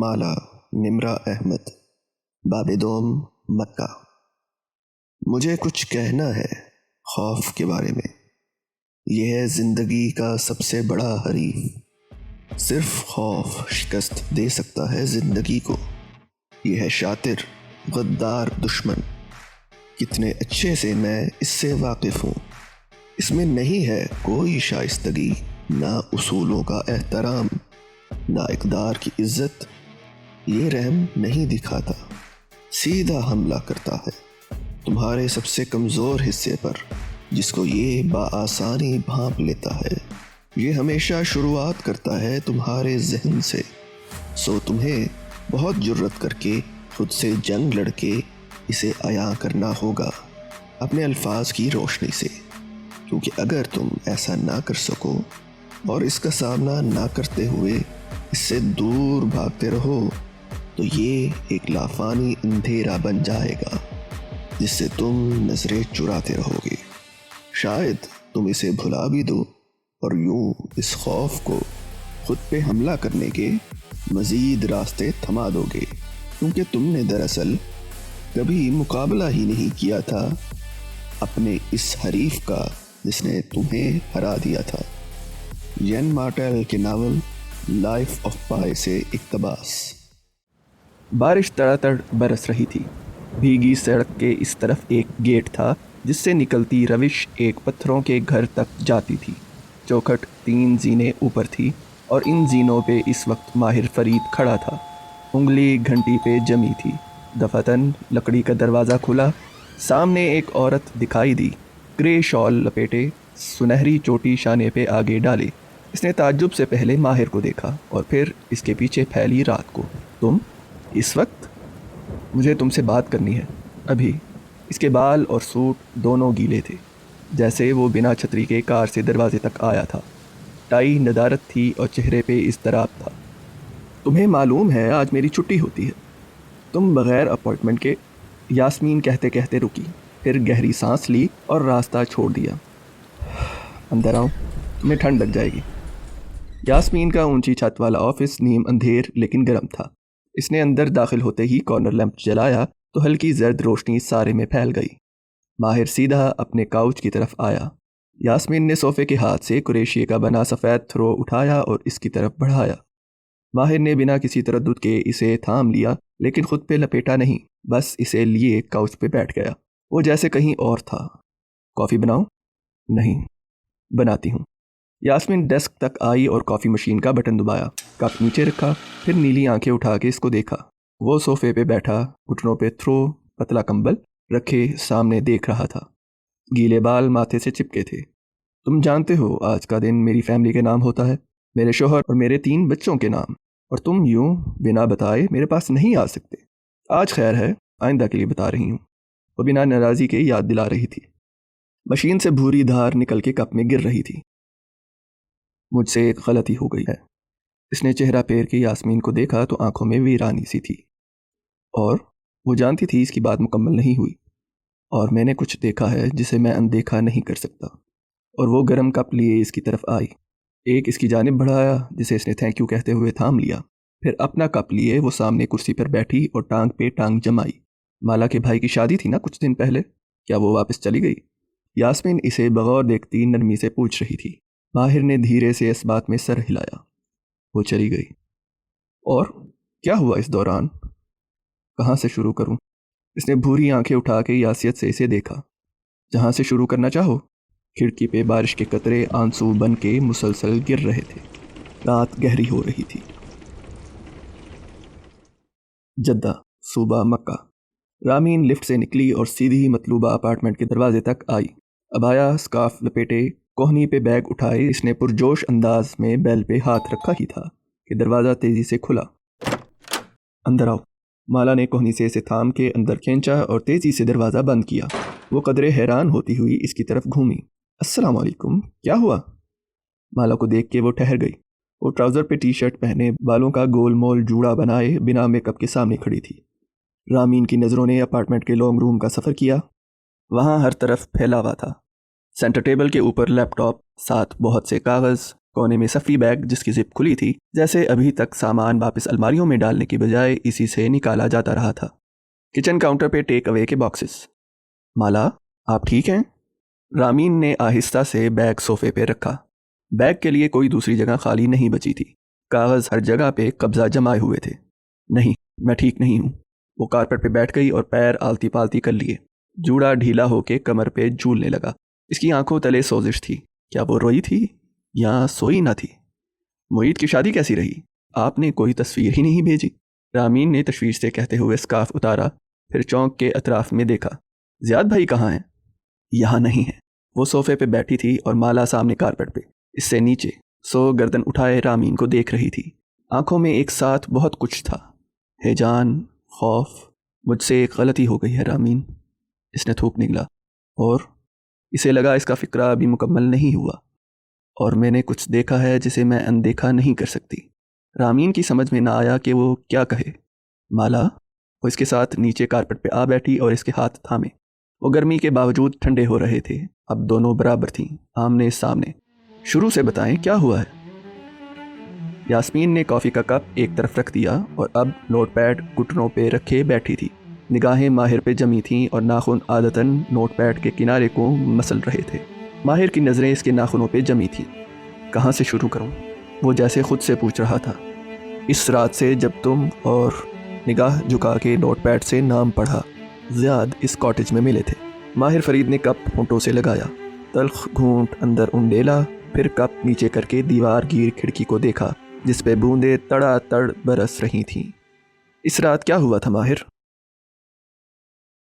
مالا نمرہ احمد، باب دوم، مکہ۔ مجھے کچھ کہنا ہے خوف کے بارے میں۔ یہ ہے زندگی کا سب سے بڑا حریف۔ صرف خوف شکست دے سکتا ہے زندگی کو۔ یہ ہے شاطر غدار دشمن۔ کتنے اچھے سے میں اس سے واقف ہوں۔ اس میں نہیں ہے کوئی شائستگی، نہ اصولوں کا احترام، نہ اقدار کی عزت۔ یہ رحم نہیں دکھاتا، سیدھا حملہ کرتا ہے تمہارے سب سے کمزور حصے پر، جس کو یہ بآسانی بھانپ لیتا ہے۔ یہ ہمیشہ شروعات کرتا ہے تمہارے ذہن سے، سو تمہیں بہت جرأت کر کے خود سے جنگ لڑ کے اسے عیاں کرنا ہوگا اپنے الفاظ کی روشنی سے، کیونکہ اگر تم ایسا نہ کر سکو اور اس کا سامنا نہ کرتے ہوئے اس سے دور بھاگتے رہو تو یہ ایک لافانی اندھیرا بن جائے گا جس سے تم نظریں چراتے رہو گے۔ شاید تم اسے بھلا بھی دو اور یوں اس خوف کو خود پہ حملہ کرنے کے مزید راستے تھما دو گے، کیونکہ تم نے دراصل کبھی مقابلہ ہی نہیں کیا تھا اپنے اس حریف کا جس نے تمہیں ہرا دیا تھا۔ ین مارٹل کے ناول لائف آف پائی سے اقتباس۔ بارش تڑا تڑ برس رہی تھی۔ بھیگی سڑک کے اس طرف ایک گیٹ تھا جس سے نکلتی روش ایک پتھروں کے گھر تک جاتی تھی۔ چوکھٹ 3 زینے اوپر تھی اور ان زینوں پہ اس وقت ماہر فرید کھڑا تھا۔ انگلی گھنٹی پہ جمی تھی۔ دفعتاً لکڑی کا دروازہ کھلا۔ سامنے ایک عورت دکھائی دی، گرے شال لپیٹے، سنہری چوٹی شانے پہ آگے ڈالے۔ اس نے تعجب سے پہلے ماہر کو دیکھا اور پھر اس کے پیچھے پھیلی رات کو۔ تم اس وقت؟ مجھے تم سے بات کرنی ہے، ابھی۔ اس کے بال اور سوٹ دونوں گیلے تھے، جیسے وہ بنا چھتری کے کار سے دروازے تک آیا تھا۔ ٹائی ندارت تھی اور چہرے پہ اضطراب تھا۔ تمہیں معلوم ہے آج میری چھٹی ہوتی ہے۔ تم بغیر اپوائنٹمنٹ کے، یاسمین کہتے کہتے رکی، پھر گہری سانس لی اور راستہ چھوڑ دیا۔ اندر آؤ، تمہیں ٹھنڈ لگ جائے گی۔ یاسمین کا اونچی چھت والا آفس نیم اندھیر لیکن گرم تھا۔ اس نے اندر داخل ہوتے ہی کارنر لیمپ جلایا تو ہلکی زرد روشنی سارے میں پھیل گئی۔ ماہر سیدھا اپنے کاؤچ کی طرف آیا۔ یاسمین نے صوفے کے ہاتھ سے کریشیے کا بنا سفید تھرو اٹھایا اور اس کی طرف بڑھایا۔ ماہر نے بنا کسی تردد کے اسے تھام لیا، لیکن خود پہ لپیٹا نہیں، بس اسے لیے کاؤچ پہ بیٹھ گیا۔ وہ جیسے کہیں اور تھا۔ کافی بناؤں؟ نہیں، بناتی ہوں۔ یاسمین ڈیسک تک آئی اور کافی مشین کا بٹن دبایا، کپ نیچے رکھا، پھر نیلی آنکھیں اٹھا کے اس کو دیکھا۔ وہ صوفے پہ بیٹھا، گھٹنوں پہ تھرو پتلا کمبل رکھے سامنے دیکھ رہا تھا۔ گیلے بال ماتھے سے چپکے تھے۔ تم جانتے ہو آج کا دن میری فیملی کے نام ہوتا ہے، میرے شوہر اور میرے 3 بچوں کے نام، اور تم یوں بنا بتائے میرے پاس نہیں آ سکتے۔ آج خیر ہے، آئندہ کے لیے بتا رہی ہوں۔ وہ بنا ناراضی کے یاد دلا رہی تھی۔ مشین سے بھوری دھار نکل کے کپ میں گر رہی تھی۔ مجھ سے ایک غلطی ہو گئی ہے۔ اس نے چہرہ پھیر کے یاسمین کو دیکھا تو آنکھوں میں ویرانی سی تھی، اور وہ جانتی تھی اس کی بات مکمل نہیں ہوئی، اور میں نے کچھ دیکھا ہے جسے میں اندیکھا نہیں کر سکتا۔ اور وہ گرم کپ لیے اس کی طرف آئی، ایک اس کی جانب بڑھایا جسے اس نے تھینک یو کہتے ہوئے تھام لیا، پھر اپنا کپ لیے وہ سامنے کرسی پر بیٹھی اور ٹانگ پہ ٹانگ جمائی۔ مالا کے بھائی کی شادی تھی نا کچھ دن پہلے، کیا وہ واپس چلی گئی؟ یاسمین اسے بغور دیکھتی نرمی سے پوچھ رہی تھی۔ ماہر نے دھیرے سے اس بات میں سر ہلایا۔ وہ چلی گئی۔ اور کیا ہوا اس دوران؟ کہاں سے شروع کروں؟ اس نے بھوری آنکھیں اٹھا کے یاسیت سے اسے دیکھا۔ جہاں سے شروع کرنا چاہو۔ کھڑکی پہ بارش کے قطرے آنسو بن کے مسلسل گر رہے تھے۔ رات گہری ہو رہی تھی۔ جدہ، صوبہ مکہ۔ رامین لفٹ سے نکلی اور سیدھی مطلوبہ اپارٹمنٹ کے دروازے تک آئی۔ عبایا سکارف لپیٹے، کوہنی پہ بیگ اٹھائے، اس نے پرجوش انداز میں بیل پہ ہاتھ رکھا ہی تھا کہ دروازہ تیزی سے کھلا۔ اندر آؤ۔ مالا نے کوہنی سے اسے تھام کے اندر کھینچا اور تیزی سے دروازہ بند کیا۔ وہ قدرے حیران ہوتی ہوئی اس کی طرف گھومی۔ السلام علیکم، کیا ہوا؟ مالا کو دیکھ کے وہ ٹھہر گئی۔ وہ ٹراؤزر پہ ٹی شرٹ پہنے، بالوں کا گول مول جوڑا بنائے بنا میک اپ کے سامنے کھڑی تھی۔ رامین کی نظروں نے اپارٹمنٹ کے لانگ روم کا سفر کیا۔ وہاں ہر طرف پھیلا ہوا تھا۔ سینٹر ٹیبل کے اوپر لیپ ٹاپ، ساتھ بہت سے کاغذ، کونے میں صفی بیگ جس کی زپ کھلی تھی، جیسے ابھی تک سامان واپس الماریوں میں ڈالنے کی بجائے اسی سے نکالا جاتا رہا تھا۔ کچن کاؤنٹر پہ ٹیک اوے کے باکسز۔ مالا، آپ ٹھیک ہیں؟ رامین نے آہستہ سے بیگ صوفے پہ رکھا۔ بیگ کے لیے کوئی دوسری جگہ خالی نہیں بچی تھی، کاغذ ہر جگہ پہ قبضہ جمائے ہوئے تھے۔ نہیں، میں ٹھیک نہیں ہوں۔ وہ کارپٹ پہ بیٹھ گئی اور پیر آلتی پالتی کر لیے۔ جوڑا ڈھیلا ہو کے کمر پہ جھولنے لگا۔ اس کی آنکھوں تلے سوزش تھی۔ کیا وہ روئی تھی یا سوئی نہ تھی؟ معید کی شادی کیسی رہی؟ آپ نے کوئی تصویر ہی نہیں بھیجی۔ رامین نے تشویش سے کہتے ہوئے اسکارف اتارا، پھر چونک کے اطراف میں دیکھا۔ زیاد بھائی کہاں ہیں؟ یہاں نہیں ہے۔ وہ صوفے پہ بیٹھی تھی اور مالا سامنے کارپٹ پہ، اس سے نیچے سو گردن اٹھائے رامین کو دیکھ رہی تھی۔ آنکھوں میں ایک ساتھ بہت کچھ تھا، ہیجان، خوف۔ مجھ سے ایک غلطی ہو گئی ہے رامین، اس نے تھوک نگلا، اور اسے لگا اس کا فکرہ ابھی مکمل نہیں ہوا، اور میں نے کچھ دیکھا ہے جسے میں اندیکھا نہیں کر سکتی۔ رامین کی سمجھ میں نہ آیا کہ وہ کیا کہے۔ مالا، وہ اس کے ساتھ نیچے کارپٹ پہ آ بیٹھی اور اس کے ہاتھ تھامے۔ وہ گرمی کے باوجود ٹھنڈے ہو رہے تھے، اب دونوں برابر تھیں، آمنے سامنے۔ شروع سے بتائیں کیا ہوا ہے؟ یاسمین نے کافی کا کپ ایک طرف رکھ دیا اور اب نوٹ پیڈ گھٹنوں پہ رکھے بیٹھی تھی۔ نگاہیں ماہر پہ جمی تھیں اور ناخن عادتاً نوٹ پیڈ کے کنارے کو مسل رہے تھے۔ ماہر کی نظریں اس کے ناخنوں پہ جمی تھیں۔ کہاں سے شروع کروں؟ وہ جیسے خود سے پوچھ رہا تھا۔ اس رات سے جب تم اور نگاہ جھکا کے نوٹ پیڈ سے نام پڑھا، زیاد اس کاٹیج میں ملے تھے۔ ماہر فرید نے کپ ہونٹوں سے لگایا، تلخ گھونٹ اندر انڈیلا، پھر کپ نیچے کر کے دیوار گیر کھڑکی کو دیکھا جس پہ بوندیں تڑا تڑ برس رہی تھیں۔ اس رات کیا ہوا تھا ماہر؟